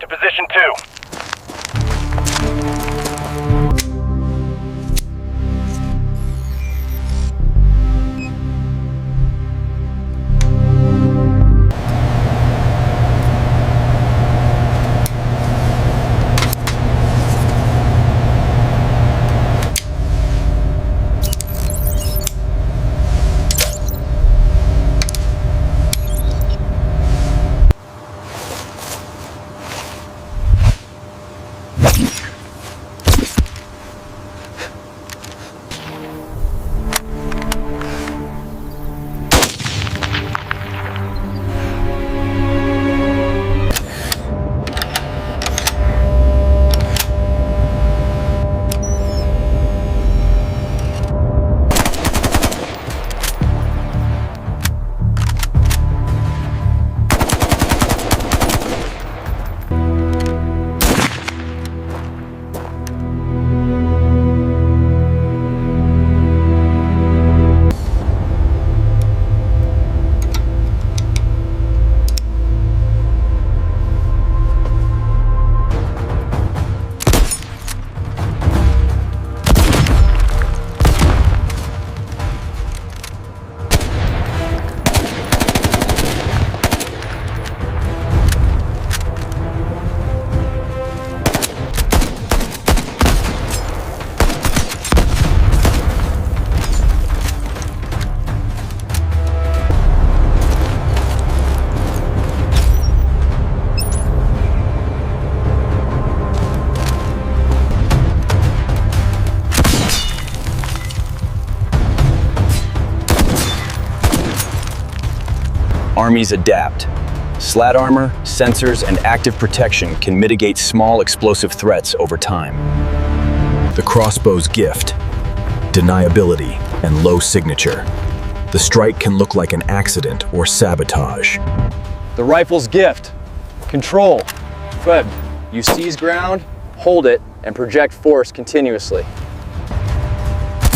to position 2. Armies adapt. Slat armor, sensors, and active protection can mitigate small explosive threats over time. The crossbow's gift: deniability and low signature. The strike can look like an accident or sabotage. The rifle's gift: control. Good. You seize ground, hold it, and project force continuously.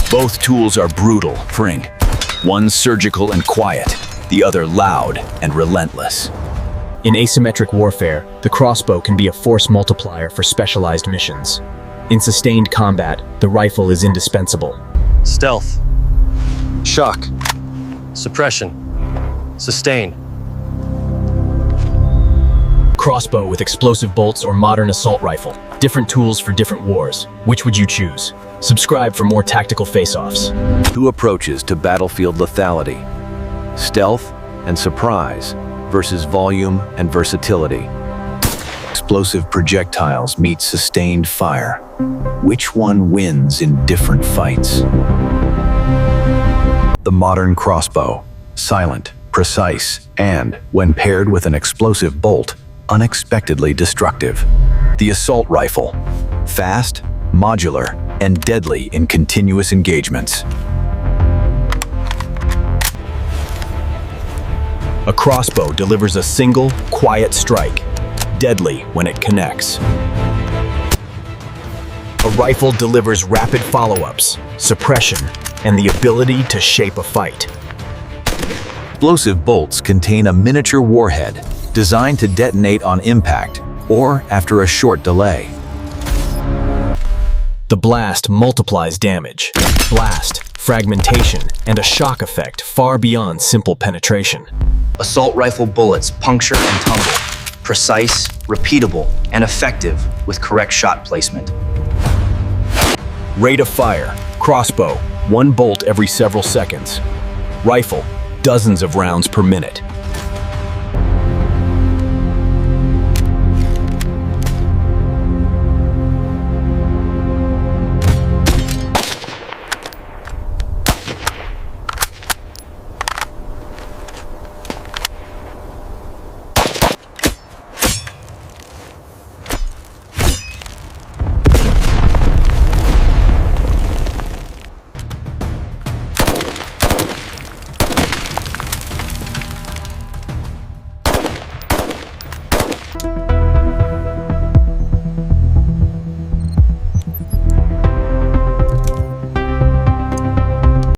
Both tools are brutal, Fring. One surgical and quiet, the other loud and relentless. In asymmetric warfare, the crossbow can be a force multiplier for specialized missions. In sustained combat, the rifle is indispensable. Stealth. Shock. Suppression. Sustain. Crossbow with explosive bolts or modern assault rifle. Different tools for different wars. Which would you choose? Subscribe for more tactical face-offs. 2 approaches to battlefield lethality: stealth and surprise versus volume and versatility. Explosive projectiles meet sustained fire. Which one wins in different fights? The modern crossbow: silent, precise, and, when paired with an explosive bolt, unexpectedly destructive. The assault rifle: fast, modular, and deadly in continuous engagements. A crossbow delivers a single, quiet strike, deadly when it connects. A rifle delivers rapid follow-ups, suppression, and the ability to shape a fight. Explosive bolts contain a miniature warhead designed to detonate on impact or after a short delay. The blast multiplies damage. Blast, fragmentation, and a shock effect far beyond simple penetration. Assault rifle bullets puncture and tumble, precise, repeatable, and effective with correct shot placement. Rate of fire: crossbow, 1 bolt every several seconds. Rifle, dozens of rounds per minute.